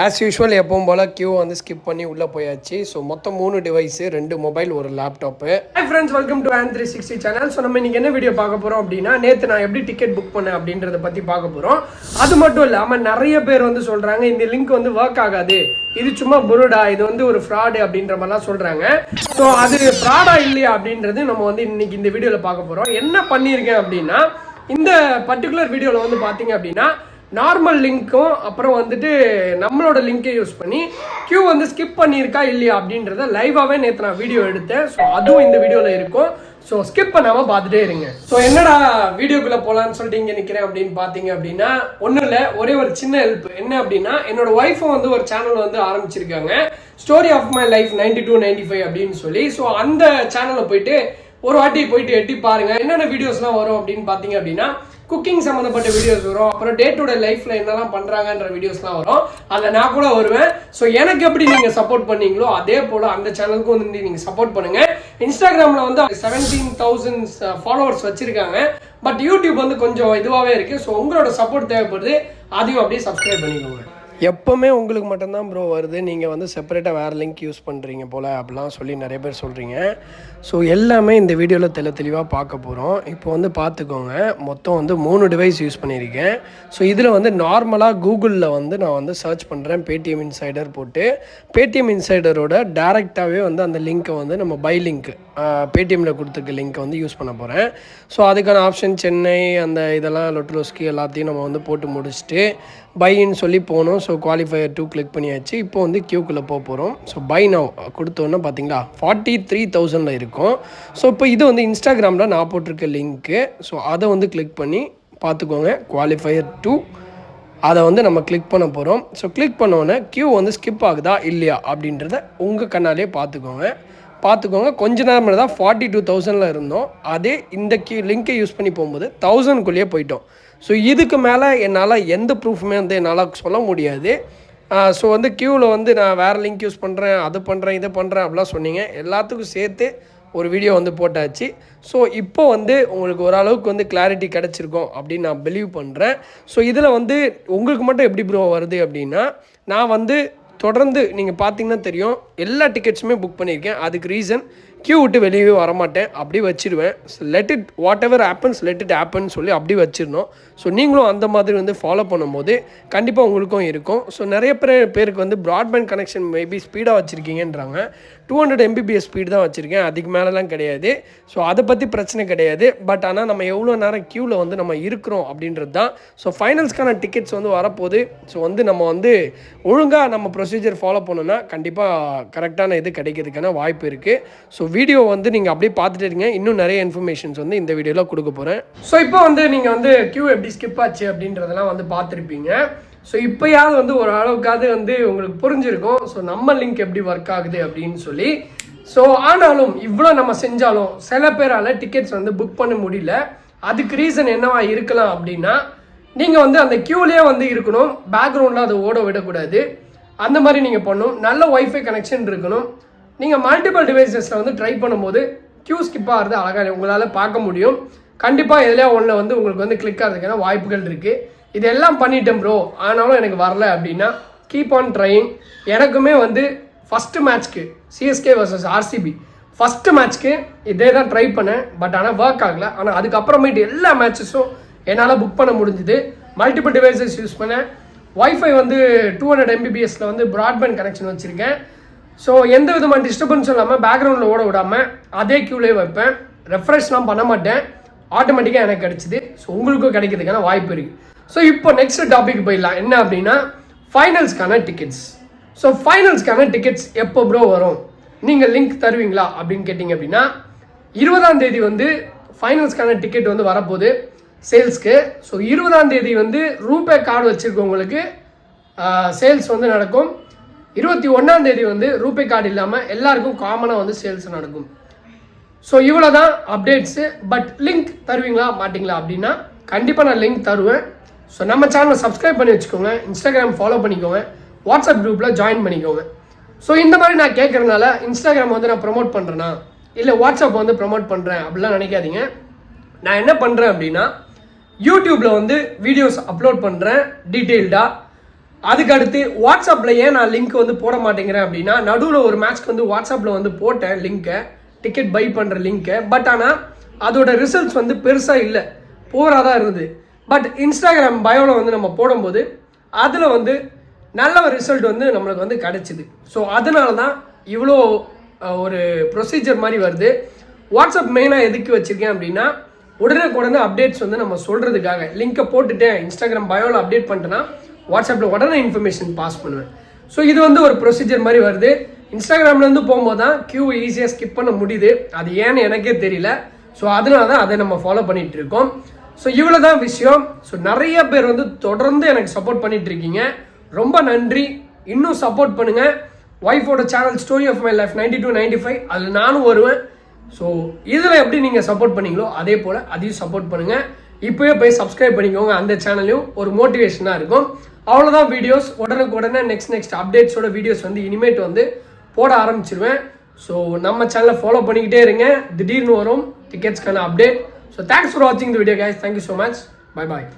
As usual எப்பவும் போல் Q வந்து skip பண்ணி உள்ளே போயாச்சு. ஸோ மொத்தம் 3 டிவைஸு, 2 மொபைல், ஒரு laptop. Hi friends, welcome to AN360 channel. So நம்ம இன்றைக்கி என்ன வீடியோ பார்க்க போகிறோம் அப்படின்னா, நேற்று நான் எப்படி டிக்கெட் புக் பண்ணேன் அப்படின்றத பற்றி பார்க்க போகிறோம். அது மட்டும் இல்லாமல் நிறைய பேர் வந்து சொல்கிறாங்க இந்த லிங்க் வந்து ஒர்க் ஆகாது, இது சும்மா புருடா, இது வந்து ஒரு ஃப்ராடு அப்படின்ற மாதிரிலாம் சொல்கிறாங்க. ஸோ அது ஃப்ராடா இல்லையா அப்படின்றது நம்ம வந்து இன்னைக்கு இந்த வீடியோவில் பார்க்க போகிறோம். என்ன பண்ணியிருக்கேன் அப்படின்னா, இந்த பர்டிகுலர் வீடியோவில் வந்து பார்த்தீங்க அப்படின்னா நார்மல் லிங்க்கும் அப்புறம் வந்துட்டு நம்மளோட லிங்கை யூஸ் பண்ணி கியூ வந்து ஸ்கிப் பண்ணியிருக்கா இல்லையா அப்படின்றத லைவாகவே நேற்று நான் வீடியோ எடுத்தேன். ஸோ அதுவும் இந்த வீடியோவில் இருக்கும். ஸோ ஸ்கிப் பண்ணாமல் பார்த்துட்டே இருங்க. ஸோ என்னடா வீடியோக்குள்ளே போகலான்னு சொல்லிட்டு இங்கே நிற்கிறேன் அப்படின்னு பார்த்தீங்க அப்படின்னா, ஒன்றும் இல்லை, ஒரே ஒரு சின்ன ஹெல்ப். என்ன அப்படின்னா, என்னோட ஒய்ஃபும் வந்து ஒரு சேனல் வந்து ஆரம்பிச்சிருக்காங்க, ஸ்டோரி ஆஃப் மை லைஃப் 9295 அப்படின்னு சொல்லி. ஸோ அந்த சேனலில் போயிட்டு ஒரு வாட்டி போயிட்டு எட்டி பாருங்க, என்னென்ன வீடியோஸ்லாம் வரும் அப்படின்னு பார்த்தீங்க அப்படின்னா, குக்கிங் சம்மந்தப்பட்ட வீடியோஸ் வரும், அப்புறம் டே டு டே லைஃப்ல என்னெல்லாம் பண்றாங்கன்ற வீடியோஸ்லாம் வரும். அதில் நான் கூட வருவேன். ஸோ எனக்கு எப்படி நீங்க சப்போர்ட் பண்ணீங்களோ அதே போல அந்த சேனலுக்கும் வந்து நீங்க சப்போர்ட் பண்ணுங்க. இன்ஸ்டாகிராம்ல வந்து 17,000 ஃபாலோவர்ஸ் வச்சிருக்காங்க. பட் யூடியூப் வந்து கொஞ்சம் இதுவாகவே இருக்கு. ஸோ உங்களோட சப்போர்ட் தேவைப்படுது, அதையும் அப்படியே சப்ஸ்கிரைப் பண்ணிக்கோங்க. எப்போவுமே உங்களுக்கு மட்டும்தான் ப்ரோ வருது, நீங்கள் வந்து செப்பரேட்டாக வேறு லிங்க் யூஸ் பண்ணுறீங்க போல் அப்படிலாம் சொல்லி நிறைய பேர் சொல்கிறீங்க. ஸோ எல்லாமே இந்த வீடியோவில் தெளிவாக பார்க்க போகிறோம். இப்போ வந்து பார்த்துக்கோங்க, மொத்தம் வந்து 3 டிவைஸ் யூஸ் பண்ணியிருக்கேன். ஸோ இதில் வந்து நார்மலாக கூகுளில் வந்து நான் வந்து சர்ச் பண்ணுறேன், பேடிஎம் இன்சைடர் போட்டு. பேடிஎம் இன்சைடரோட டேரெக்டாகவே வந்து அந்த லிங்க்கை வந்து நம்ம பை லிங்க் பேடிஎம்மில் கொடுத்துருக்க லிங்க்கை வந்து யூஸ் பண்ண போகிறேன். ஸோ அதுக்கான ஆப்ஷன் சென்னை அந்த இதெல்லாம் லொட்டலோஸ்கி எல்லாத்தையும் நம்ம வந்து போட்டு முடிச்சுட்டு பைன்னு சொல்லி போகணும். ஸோ குவாலிஃபயர் 2 கிளிக் பண்ணியாச்சு. இப்போ வந்து கியூக்குள்ளே போக போகிறோம். ஸோ பை நவ் கொடுத்தோன்னா பார்த்தீங்களா 43,000 இருக்கும். ஸோ இப்போ இது வந்து இன்ஸ்டாகிராமில் நான் போட்டிருக்க லிங்க்கு. ஸோ அதை வந்து கிளிக் பண்ணி பார்த்துக்கோங்க, குவாலிஃபயர் 2 அதை வந்து நம்ம கிளிக் பண்ண போகிறோம். ஸோ கிளிக் பண்ணோன்னே கியூ வந்து ஸ்கிப் ஆகுதா இல்லையா அப்படின்றத உங்கள் கண்ணாலே பார்த்துக்கோங்க. கொஞ்ச நேரம் தான் 42,000 இருந்தோம். அதே இந்த லிங்கை யூஸ் பண்ணி போகும்போது 1000க்குள்ளேயே போயிட்டோம். ஸோ இதுக்கு மேலே என்னால் எந்த ப்ரூஃபுமே வந்து என்னால் சொல்ல முடியாது. ஸோ வந்து கியூவில் வந்து நான் வேறு லிங்க் யூஸ் பண்ணுறேன், அது பண்ணுறேன், இதை பண்ணுறேன் அப்படிலாம் சொன்னீங்க. எல்லாத்துக்கும் சேர்த்து ஒரு வீடியோ வந்து போட்டாச்சு. ஸோ இப்போ வந்து உங்களுக்கு ஓரளவுக்கு வந்து கிளாரிட்டி கிடச்சிருக்கும் அப்படின்னு நான் பிலீவ் பண்ணுறேன். ஸோ இதில் வந்து உங்களுக்கு மட்டும் எப்படி ப்ரோ வருது அப்படின்னா, நான் வந்து தொடர்ந்து நீங்கள் பார்த்தீங்கன்னா தெரியும், எல்லா டிக்கெட்ஸுமே புக் பண்ணியிருக்கேன். அதுக்கு ரீசன் கியூ விட்டு வெளியே வரமாட்டேன், அப்படி வச்சுருவேன். Let it what ever happens let it happen சொல்லி அப்படி வச்சிடணும். ஸோ நீங்களும் அந்த மாதிரி வந்து ஃபாலோ பண்ணும்போது கண்டிப்பாக உங்களுக்கும் இருக்கும். ஸோ நிறைய பேருக்கு வந்து ப்ராட்பேண்ட் கனெக்ஷன் மேபி ஸ்பீடாக வச்சுருக்கீங்கன்றாங்க. 200 Mbps ஸ்பீடு தான் வச்சுருக்கேன், அதுக்கு மேலெலாம் கிடையாது. ஸோ அதை பற்றி பிரச்சனை கிடையாது. பட் ஆனால் நம்ம எவ்வளோ நேரம் க்யூவில் வந்து நம்ம இருக்கிறோம் அப்படின்றது தான். ஸோ ஃபைனல்ஸ்க்கான டிக்கெட்ஸ் வந்து வரப்போகுது. ஸோ வந்து நம்ம வந்து ஒழுங்காக நம்ம ப்ரொசீஜர் ஃபாலோ பண்ணோன்னா கண்டிப்பாக கரெக்டான இது கிடைக்கிறதுக்கான வாய்ப்பு இருக்குது. ஸோ வீடியோ வந்து நீங்கள் அப்படியே பார்த்துட்டு இருங்க, இன்னும் நிறைய இன்ஃபர்மேஷன்ஸ் வந்து இந்த வீடியோவில் கொடுக்க போகிறேன். ஸோ இப்போ வந்து நீங்கள் வந்து கியூ எப்படி ஸ்கிப் ஆச்சு அப்படின்றதெல்லாம் வந்து பார்த்துருப்பீங்க. ஸோ இப்போயாவது வந்து ஒரு அளவுக்காவது வந்து உங்களுக்கு புரிஞ்சிருக்கும் ஸோ நம்ம லிங்க் எப்படி ஒர்க் ஆகுது அப்படின்னு சொல்லி. ஸோ ஆனாலும் இவ்வளோ நம்ம செஞ்சாலும் சில பேரால் டிக்கெட்ஸ் வந்து புக் பண்ண முடியல. அதுக்கு ரீசன் என்னவா இருக்கலாம் அப்படின்னா, நீங்கள் வந்து அந்த கியூலேயே வந்து இருக்கணும், பேக்ரவுண்டில் அதை ஓட விடக்கூடாது. அந்த மாதிரி நீங்கள் பண்ணணும். நல்ல ஒய்ஃபை கனெக்ஷன் இருக்கணும். நீங்கள் மல்டிபிள் டிவைசஸில் வந்து ட்ரை பண்ணும்போது கியூ ஸ்கிப் ஆகிறது அழகாக உங்களால் பார்க்க முடியும். கண்டிப்பாக எதுலையா ஒன்றில் வந்து உங்களுக்கு வந்து கிளிக் ஆகிறதுக்கான வாய்ப்புகள் இருக்குது. இதெல்லாம் பண்ணிட்டேன் ப்ரோ, ஆனாலும் எனக்கு வரல அப்படின்னா கீப் ஆன் ட்ரையிங். எனக்குமே வந்து ஃபஸ்ட்டு மேட்ச்க்கு சிஎஸ்கே வர்சஸ் ஆர்சிபி ஃபஸ்ட்டு மேட்ச்க்கு இதே தான் ட்ரை பண்ணேன். பட் ஆனால் ஒர்க் ஆகலை. ஆனால் அதுக்கப்புறமேட்டு எல்லா மேட்சஸும் என்னால் புக் பண்ண முடிஞ்சுது. மல்டிபிள் டிவைசஸ் யூஸ் பண்ணேன். ஒய்ஃபை வந்து 200 Mbpsல வந்து ப்ராட்பேண்ட் கனெக்ஷன் வச்சுருக்கேன். ஸோ எந்த விதமான டிஸ்டர்பன்ஸும் இல்லாமல் பேக்ரவுண்டில் ஓட விடாமல் அதே கியூலேயே வைப்பேன். ரெஃப்ரெஷ்லாம் பண்ண மாட்டேன், ஆட்டோமேட்டிக்காக எனக்கு கிடச்சிது. ஸோ உங்களுக்கும் கிடைக்கிறதுக்கான வாய்ப்பு இருக்குது. ஸோ இப்போ நெக்ஸ்ட் டாபிக் போயிடலாம். என்ன அப்படின்னா, ஃபைனல்ஸ்க்கான டிக்கெட்ஸ். ஸோ ஃபைனல்ஸ்க்கான டிக்கெட்ஸ் எப்போ ப்ரோ வரும், நீங்கள் லிங்க் தருவீங்களா அப்படின்னு கேட்டிங்க அப்படின்னா, 20ஆம் தேதி வந்து ஃபைனல்ஸ்க்கான டிக்கெட் வந்து வரப்போகுது சேல்ஸ்க்கு. ஸோ 20ஆம் தேதி வந்து ரூபே கார்டு வச்சுருக்கவங்களுக்கு சேல்ஸ் வந்து நடக்கும். 21ஆம் தேதி வந்து ரூபே கார்டு இல்லாமல் எல்லாருக்கும் காமனாக வந்து சேல்ஸ் நடக்கும். ஸோ இவ்வளோ தான் அப்டேட்ஸு. பட் லிங்க் தருவீங்களா மாட்டிங்களா அப்படின்னா, கண்டிப்பாக நான் லிங்க் தருவேன். ஸோ நம்ம சேனலை சப்ஸ்கிரைப் பண்ணி வச்சுக்கோங்க, இன்ஸ்டாகிராம் ஃபாலோ பண்ணிக்கோங்க, வாட்ஸ்அப் குரூப்பில் ஜாயின் பண்ணிக்கோங்க. ஸோ இந்த மாதிரி நான் கேட்குறதுனால இன்ஸ்டாகிராம் வந்து நான் ப்ரமோட் பண்ணுறேன்னா இல்லை வாட்ஸ்அப் வந்து ப்ரமோட் பண்ணுறேன் அப்படிலாம் நினைக்காதீங்க. நான் என்ன பண்ணுறேன் அப்படின்னா, யூடியூப்பில் வந்து வீடியோஸ் அப்லோட் பண்ணுறேன் டீட்டெயில்டாக. அதுக்கு அடுத்து வாட்ஸ்அப்பில் ஏன் நான் லிங்க் வந்து போட மாட்டேங்கிறேன் அப்படின்னா, நடுவில் ஒரு மேட்ச்க்கு வந்து வாட்ஸ்அப்பில் வந்து போட்டேன் லிங்க்கை, டிக்கெட் பை பண்ணுற லிங்க்கை. பட் ஆனால் அதோட ரிசல்ட்ஸ் வந்து பெருசாக இல்லை, போராக தான் இருந்தது. பட் இன்ஸ்டாகிராம் பயோவில் வந்து நம்ம போடும்போது அதில் வந்து நல்ல ஒரு ரிசல்ட் வந்து நம்மளுக்கு வந்து கிடச்சிது. ஸோ அதனால தான் இவ்வளோ ஒரு ப்ரொசீஜர் மாதிரி வருது. வாட்ஸ்அப் மெயினாக எதுக்கு வச்சுருக்கேன் அப்படின்னா, உடனே அப்டேட்ஸ் வந்து நம்ம சொல்கிறதுக்காக. லிங்க்கை போட்டுட்டேன், இன்ஸ்டாகிராம் பயோவில் அப்டேட் பண்ணிட்டேன்னா வாட்ஸ்அப்பில் உடனே இன்ஃபர்மேஷன் பாஸ் பண்ணுவேன். ஸோ இது வந்து ஒரு ப்ரொசீஜர் மாதிரி வருது. இன்ஸ்டாகிராம்லேருந்து போகும்போது தான் கியூ ஈஸியாக ஸ்கிப் பண்ண முடியுது. அது ஏன்னு எனக்கே தெரியல. ஸோ அதனால தான் அதை நம்ம ஃபாலோ பண்ணிகிட்டு இருக்கோம். ஸோ இவ்வளோ தான் விஷயம். ஸோ நிறைய பேர் வந்து தொடர்ந்து எனக்கு சப்போர்ட் பண்ணிட்டு இருக்கீங்க, ரொம்ப நன்றி. இன்னும் சப்போர்ட் பண்ணுங்கள். ஒய்ஃபோட channel story of my life 92-95 அதில் நானும் வருவேன். ஸோ இதில் எப்படி நீங்கள் சப்போர்ட் பண்ணீங்களோ அதே போல் அதையும் சப்போர்ட் பண்ணுங்கள். இப்போயே போய் சப்ஸ்கிரைப் பண்ணிக்கோங்க, அந்த சேனலையும் ஒரு மோட்டிவேஷனாக இருக்கும். அவ்வளோதான் வீடியோஸ். உடனே நெக்ஸ்ட் அப்டேட்ஸோட வீடியோஸ் வந்து இனிமேட்டு வந்து போட ஆரம்பிச்சிருவேன். ஸோ நம்ம சேனலை ஃபாலோ பண்ணிக்கிட்டே இருங்க, திடீர்னு வரும் டிக்கெட்ஸ்க்கான அப்டேட். ஸோ தேங்க்ஸ் ஃபார் வாட்சிங் the video guys. Thank you so much. Bye bye.